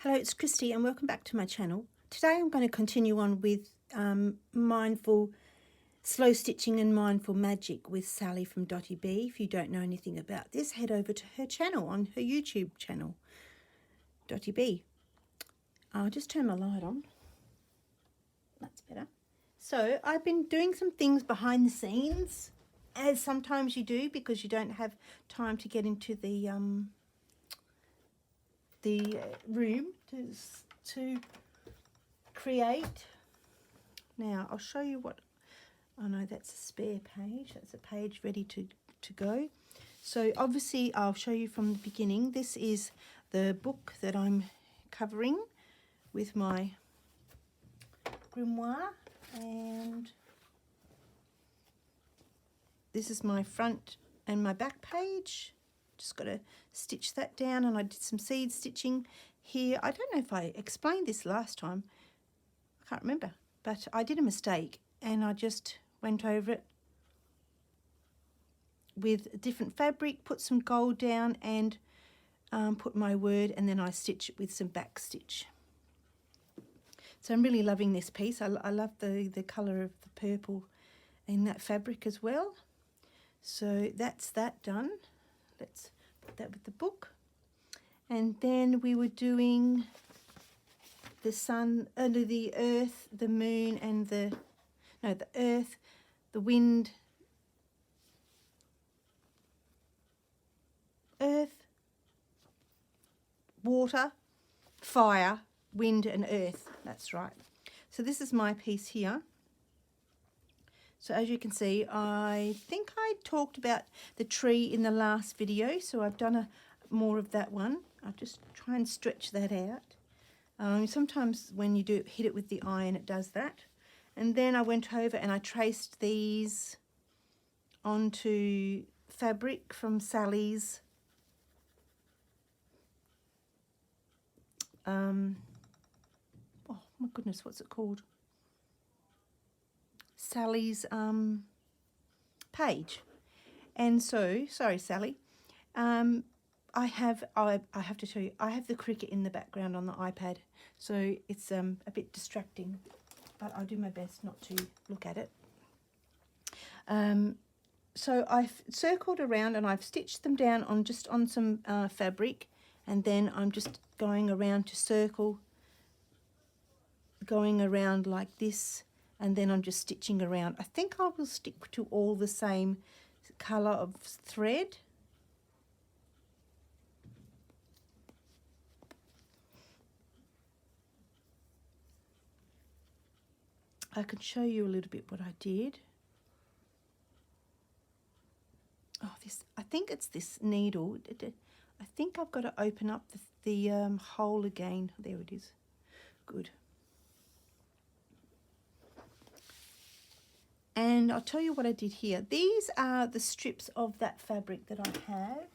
Hello, it's Kristy and welcome back to my channel. Today I'm going to continue on with mindful slow stitching and mindful magic with Sally from Dotty Bee. If you don't know anything about this, head over to her channel on her YouTube channel, Dotty Bee. I'll just turn my light on. That's better. So I've been doing some things behind the scenes, as sometimes you do because you don't have time to get into the room to create. Now I'll show you what. Oh no, that's a spare page. That's a page ready to go. So obviously I'll show you from the beginning. This is the book that I'm covering with my Grimoire, and this is my front and my back page. Just got to stitch that down, and I did some seed stitching here. I don't know if I explained this last time. I can't remember, but I did a mistake and I just went over it with a different fabric, put some gold down and put my word, and then I stitch it with some back stitch. So I'm really loving this piece. I love the colour of the purple in that fabric as well. So that's that done. Let's put that with the book. And then we were doing the sun, the earth, the moon, and the earth, the wind, earth, water, fire, wind, and earth. That's right. So this is my piece here. So as you can see, I think I talked about the tree in the last video, so I've done more of that one. I'll just try and stretch that out. Sometimes when you do hit it with the iron, it does that. And then I went over and I traced these onto fabric from Sally's oh my goodness, what's it called? Sally's page. And so, sorry Sally, I have to tell you, I have the cricket in the background on the iPad, so it's a bit distracting, but I'll do my best not to look at it. So I've circled around and I've stitched them down on just on some fabric, and then I'm just going around to circle, going around like this, and then I'm just stitching around. I think I will stick to all the same colour of thread. I could show you a little bit what I did. Oh, this, I think it's this needle. I think I've got to open up the hole again. There it is. Good. And I'll tell you what I did here. These are the strips of that fabric that I have.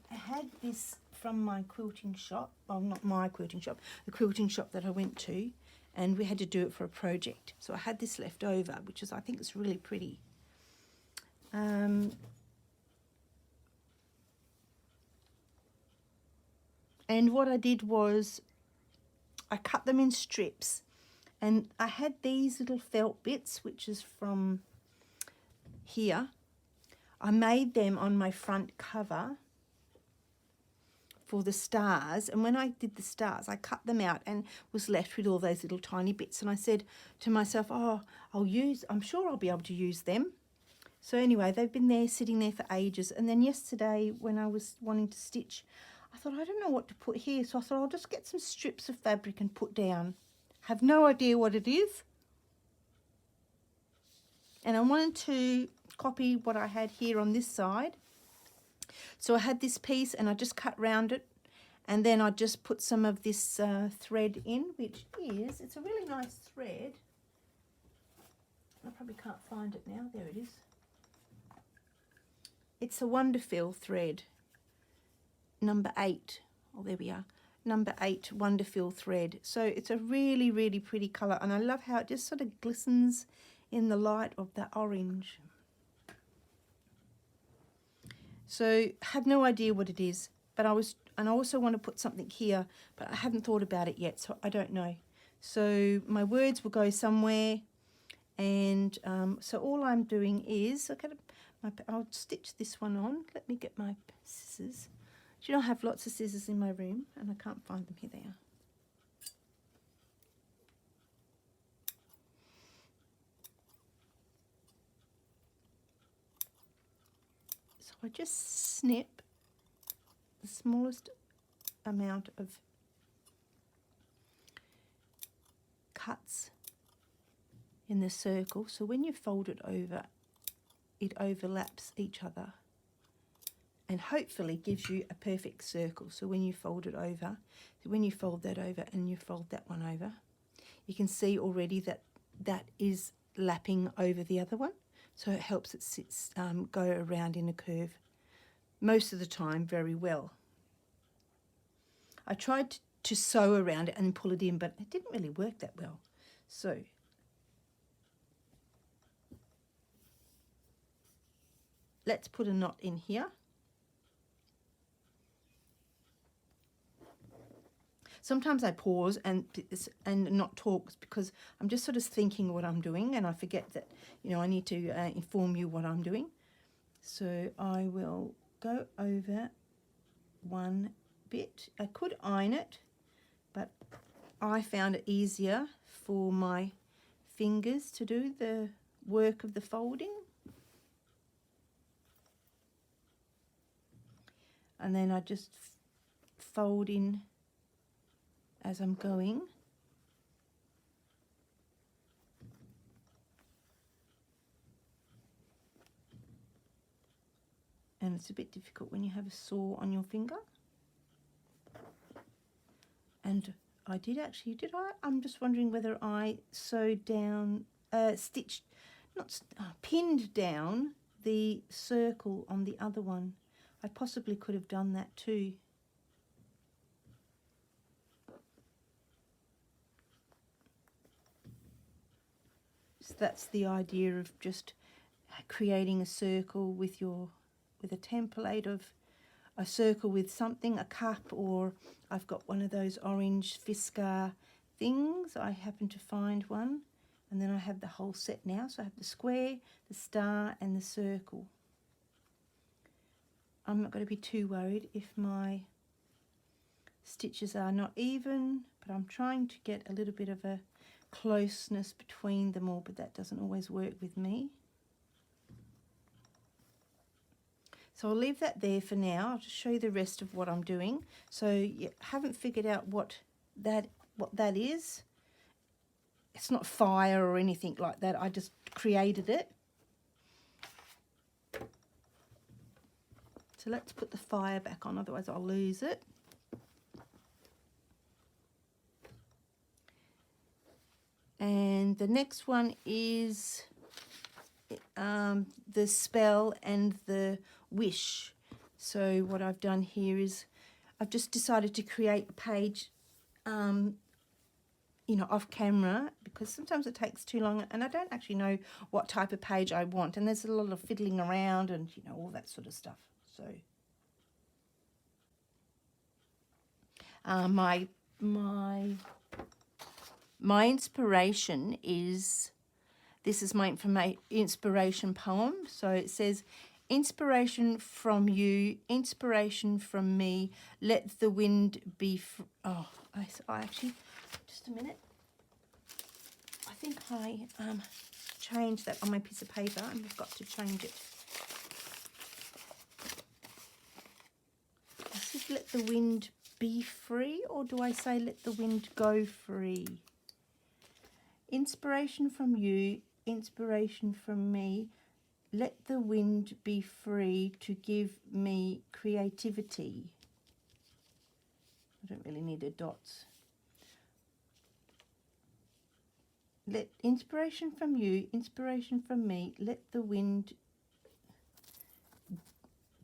I had this from my quilting shop. Well, not my quilting shop, the quilting shop that I went to, and we had to do it for a project. So I had this left over, which is, I think it's really pretty. And what I did was I cut them in strips, and I had these little felt bits, which is from here. I made them on my front cover for the stars, and when I did the stars, I cut them out and was left with all those little tiny bits, and I said to myself, oh, I'm sure I'll be able to use them. So anyway, they've been there, sitting there for ages, and then yesterday when I was wanting to stitch, I thought, I don't know what to put here, so I thought I'll just get some strips of fabric and put down. Have no idea what it is. And I wanted to copy what I had here on this side. So I had this piece and I just cut round it, and then I just put some of this thread in, which is, it's a really nice thread. I probably can't find it now. There it is. It's a Wonderful thread, number 8. Oh, there we are. Number 8 Wonderful thread. So it's a really, really pretty colour, and I love how it just sort of glistens in the light of that orange. So have no idea what it is, but I was and I also want to put something here, but I haven't thought about it yet, so I don't know. So my words will go somewhere, and so all I'm doing is, I'll stitch this one on. Let me get my scissors. Do you know I have lots of scissors in my room, and I can't find them. Here they are. So I just snip the smallest amount of cuts in the circle, so when you fold it over, it overlaps each other and hopefully gives you a perfect circle. So when you fold it over, when you fold that over and you fold that one over, you can see already that that is lapping over the other one, so it helps it go around in a curve most of the time very well. I tried to sew around it and pull it in, but it didn't really work that well. So let's put a knot in here. Sometimes I pause and not talk because I'm just sort of thinking what I'm doing, and I forget that, you know, I need to inform you what I'm doing. So I will go over one bit. I could iron it, but I found it easier for my fingers to do the work of the folding. And then I just fold in as I'm going. And it's a bit difficult when you have a saw on your finger. And I did actually, did I? I'm just wondering whether I sewed down, stitched, not pinned down the circle on the other one. I possibly could have done that too. So that's the idea of just creating a circle with a template of a circle with something, a cup, or I've got one of those orange Fiskar things. I happen to find one, and then I have the whole set now. So I have the square, the star, and the circle. I'm not going to be too worried if my stitches are not even, but I'm trying to get a little bit of a closeness between them all, but that doesn't always work with me. So I'll leave that there for now. I'll just show you the rest of what I'm doing. So you haven't figured out what that is. It's not fire or anything like that. I just created it. So let's put the fire back on, otherwise I'll lose it. And the next one is the spell and the wish. So what I've done here is I've just decided to create a page, you know, off camera, because sometimes it takes too long and I don't actually know what type of page I want, and there's a lot of fiddling around and, you know, all that sort of stuff. So my inspiration is, this is my inspiration poem. So it says, inspiration from you, inspiration from me, let the wind be oh, I actually, just a minute. I think I changed that on my piece of paper and I've got to change it. I said let the wind be free, or do I say let the wind go free? Inspiration from you, inspiration from me, let the wind be free to give me creativity. I don't really need the dots. Let inspiration from you, inspiration from me, let the wind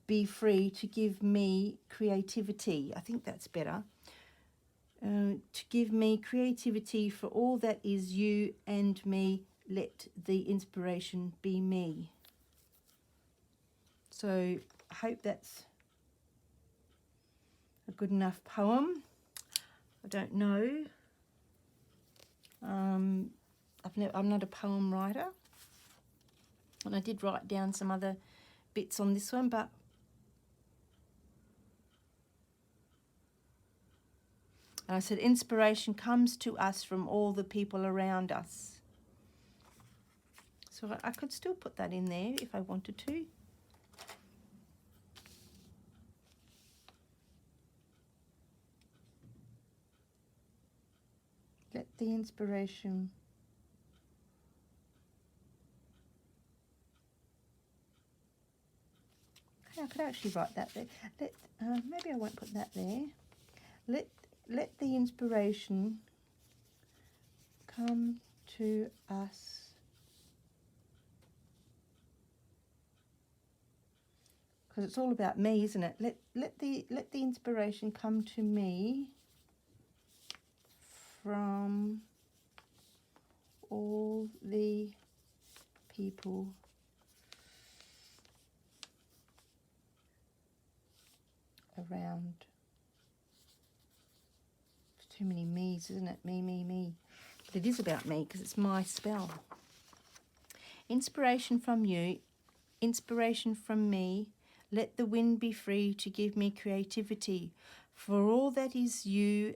be free to give me creativity. I think that's better. To give me creativity for all that is you and me, let the inspiration be me. So I hope that's a good enough poem. I don't know. I'm not a poem writer, and I did write down some other bits on this one, but I said inspiration comes to us from all the people around us. So I could still put that in there if I wanted to. Let the inspiration I could actually write that there. Maybe I won't put that there. Let the inspiration come to us because it's all about me, isn't it? Let the inspiration come to me from all the people around. It's too many me's, isn't it? Me. But it is about me because it's my spell. Inspiration from you, inspiration from me. Let the wind be free to give me creativity. For all that is you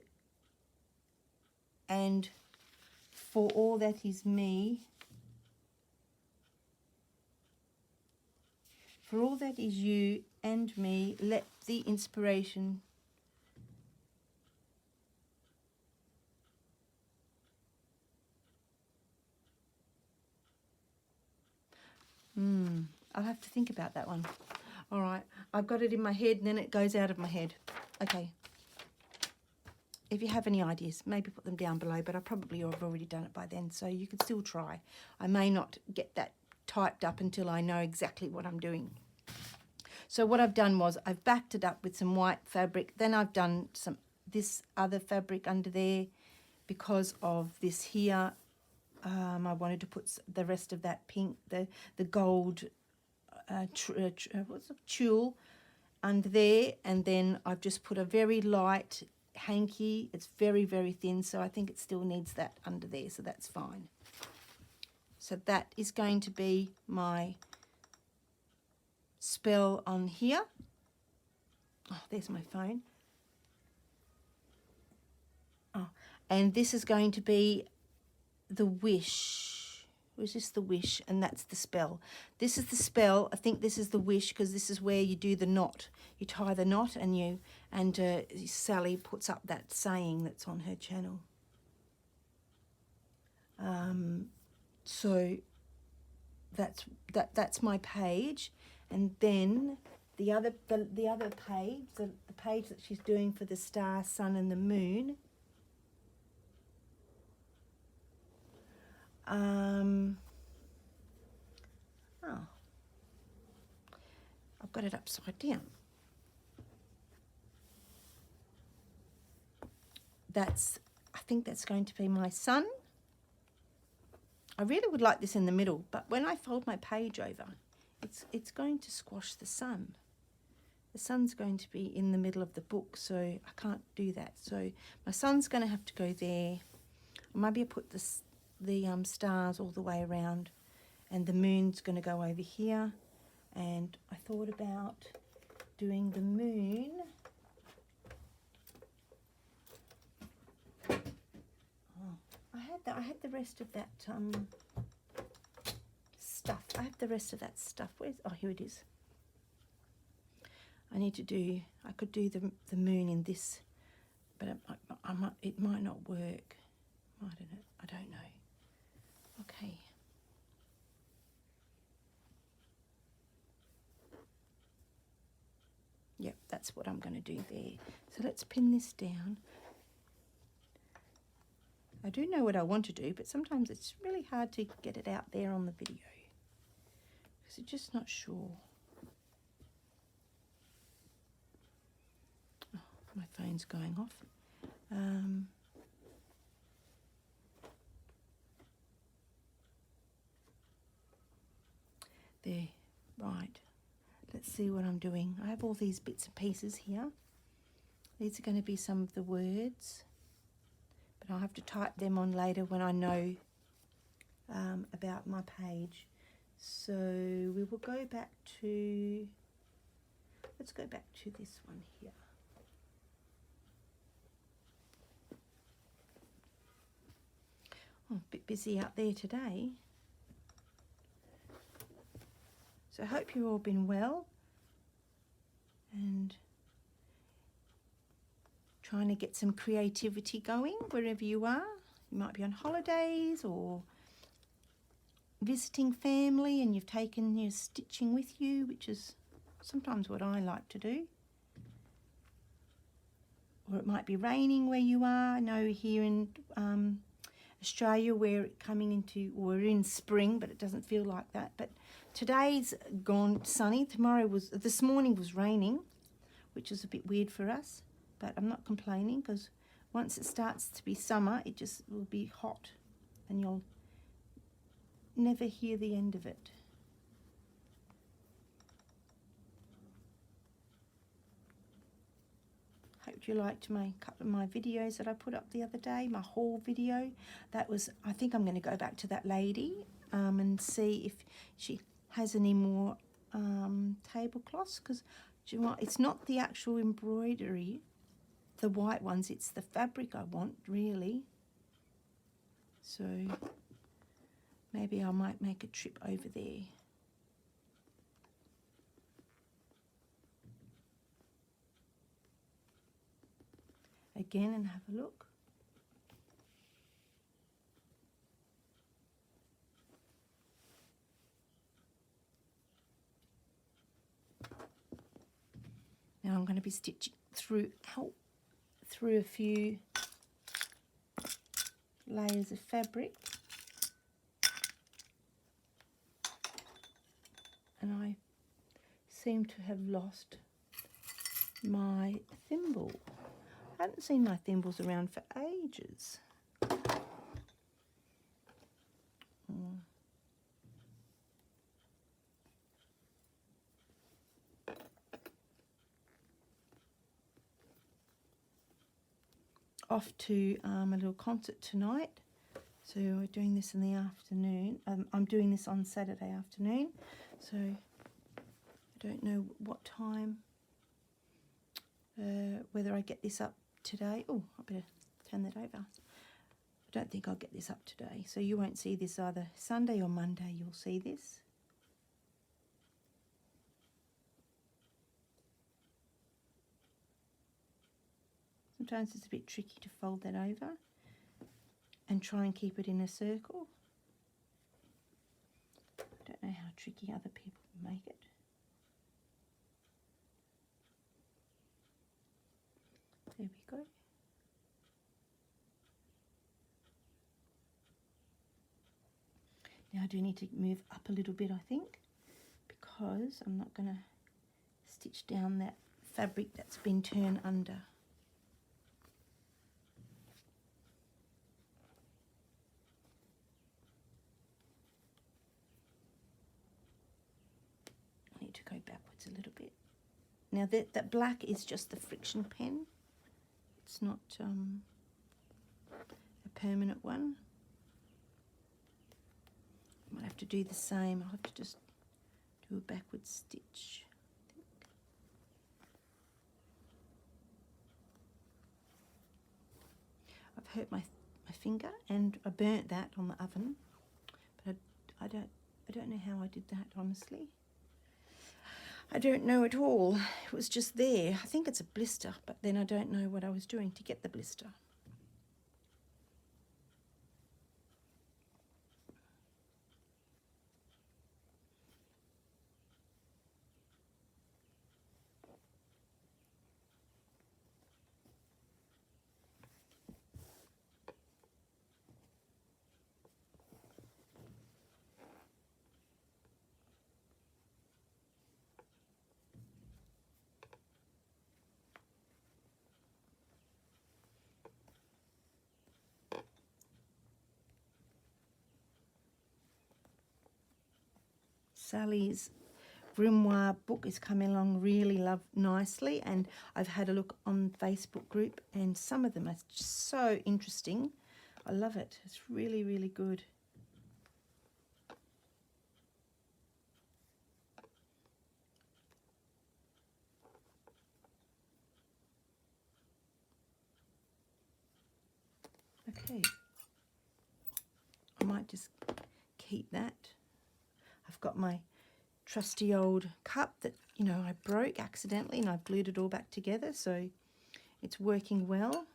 and for all that is me. For all that is you and me, let the inspiration I'll have to think about that one. All right, I've got it in my head and then it goes out of my head. Okay. If you have any ideas, maybe put them down below, but I probably have already done it by then, so you could still try. I may not get that typed up until I know exactly what I'm doing. So what I've done was I've backed it up with some white fabric. Then I've done this other fabric under there because of this here. I wanted to put the rest of that pink, the gold what's it, tulle under there, and then I've just put a very light hanky. It's very, very thin, so I think it still needs that under there, so that's fine. So that is going to be my spell on here. Oh, there's my phone. Oh, and this is going to be the wish. Was this the wish? And that's the spell. This is the spell. I think this is the wish because this is where you do the knot. You tie the knot and Sally puts up that saying that's on her channel. So that's my page, and then the other page, the page that she's doing for the star, sun, and the moon. I've got it upside down. I think that's going to be my sun. I really would like this in the middle, but when I fold my page over, it's going to squash the sun. The sun's going to be in the middle of the book, so I can't do that. So my sun's going to have to go there. Maybe I put the stars all the way around, and the moon's going to go over here. And I thought about doing the moon. I had the rest of that stuff. I have the rest of that stuff. Oh, here it is. I could do the moon in this, but it might not work. I don't know. Okay. Yep, that's what I'm going to do there. So let's pin this down. I do know what I want to do, but sometimes it's really hard to get it out there on the video because I'm just not sure. Oh, my phone's going off. There, right. Let's see what I'm doing. I have all these bits and pieces here. These are going to be some of the words, but I'll have to type them on later when I know about my page. So we will go back to, let's go back to this one here. Oh, a bit busy out there today. So I hope you've all been well and trying to get some creativity going wherever you are. You might be on holidays or visiting family and you've taken your stitching with you, which is sometimes what I like to do. Or it might be raining where you are. I know here in Australia we're coming into, or we're in spring, but it doesn't feel like that. But today's gone sunny. This morning was raining, which is a bit weird for us, but I'm not complaining because once it starts to be summer, it just will be hot and you'll never hear the end of it. Hope you liked a couple of my videos that I put up the other day, my haul video. That was, I think I'm going to go back to that lady and see if she has any more tablecloths, because you know what, it's not the actual embroidery, the white ones, it's the fabric I want really. So maybe I might make a trip over there. Again and have a look. Now I'm going to be stitching through a few layers of fabric, and I seem to have lost my thimble. I haven't seen my thimbles around for ages. Off to a little concert tonight, so we're doing this in the afternoon. I'm doing this on Saturday afternoon, so I don't know what time, whether I get this up today. Oh, I better turn that over. I don't think I'll get this up today, so you won't see this either Sunday or Monday. You'll see this. Sometimes it's a bit tricky to fold that over and try and keep it in a circle. I don't know how tricky other people make it. There we go. Now I do need to move up a little bit, I think, because I'm not going to stitch down that fabric that's been turned under. I need to go backwards a little bit. Now that black is just the friction pen. It's not a permanent one. Might have to do the same. I'll have to just do a backward stitch, I think. I've hurt my finger and I burnt that on the oven, but I don't know how I did that, honestly. I don't know at all. It was just there. I think it's a blister, but then I don't know what I was doing to get the blister. Sally's Grimoire book is coming along really nicely, and I've had a look on Facebook group, and some of them are just so interesting. I love it. It's really, really good. Okay, I might just keep that. I've got my trusty old cup that, you know, I broke accidentally, and I've glued it all back together, so it's working well.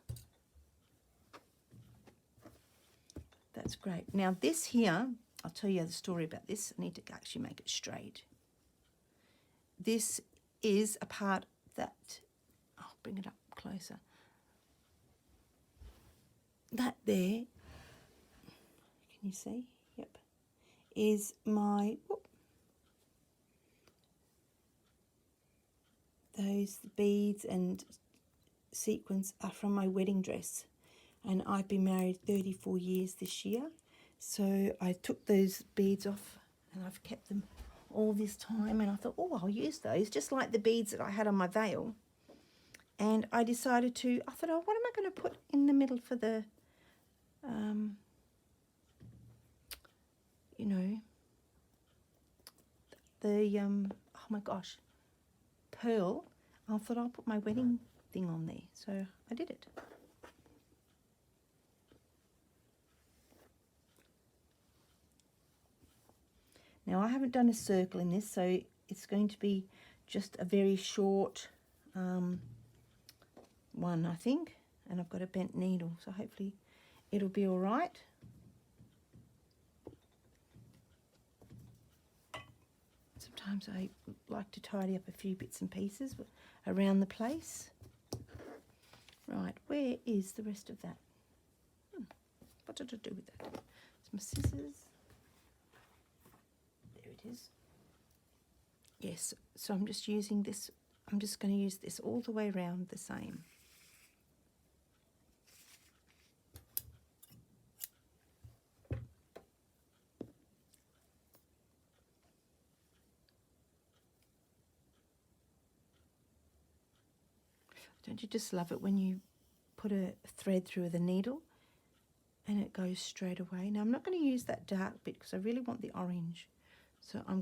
That's great. Now this here, I'll tell you the story about this. I need to actually make it straight. This is a part that, I'll bring it up closer. That there, can you see? Yep. Is my, whoop, those beads and sequins are from my wedding dress, and I've been married 34 years this year, so I took those beads off and I've kept them all this time, and I thought, oh, I'll use those, just like the beads that I had on my veil. And I decided to, I thought, oh, what am I going to put in the middle for the you know, the oh my gosh, pearl. I thought I'll put my wedding thing on there, so I did it. Now I haven't done a circle in this, so it's going to be just a very short one, I think, and I've got a bent needle, so hopefully it'll be all right. Sometimes I like to tidy up a few bits and pieces around the place. Right, where is the rest of that? What did I do with that? It's my scissors. There it is. Yes, so I'm just using this. I'm just going to use this all the way around the same. Don't you just love it when you put a thread through the needle and it goes straight away? Now I'm not going to use that dark bit because I really want the orange. So I'm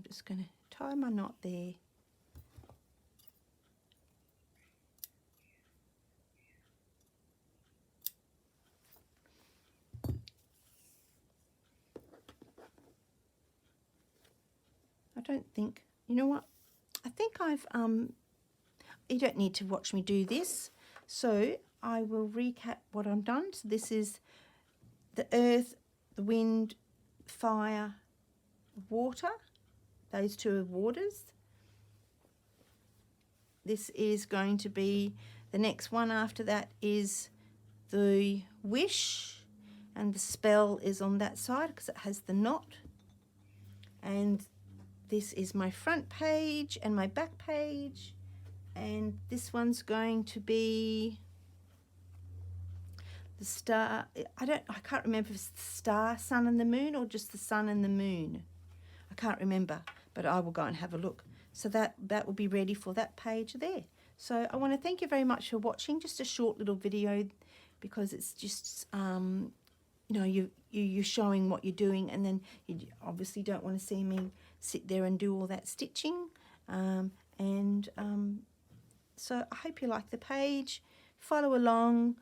just going to tie my knot there. I don't think, you know what? I think I've you don't need to watch me do this, so I will recap what I've done. So this is the earth, the wind, fire, water. Those two are waters. This is going to be, the next one after that is the wish, and the spell is on that side because it has the knot. And this is my front page and my back page. And this one's going to be the star. I can't remember if it's the star, sun and the moon, or just the sun and the moon. I can't remember, but I will go and have a look. So that will be ready for that page there. So I want to thank you very much for watching. Just a short little video, because it's just you know, you're showing what you're doing, and then you obviously don't want to see me sit there and do all that stitching. So I hope you like the page. Follow along.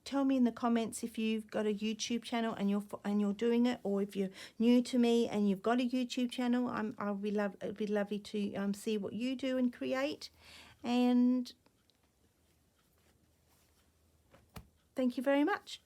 Tell me in the comments if you've got a YouTube channel and you're doing it, or if you're new to me and you've got a it'd be lovely to see what you do and create. And thank you very much.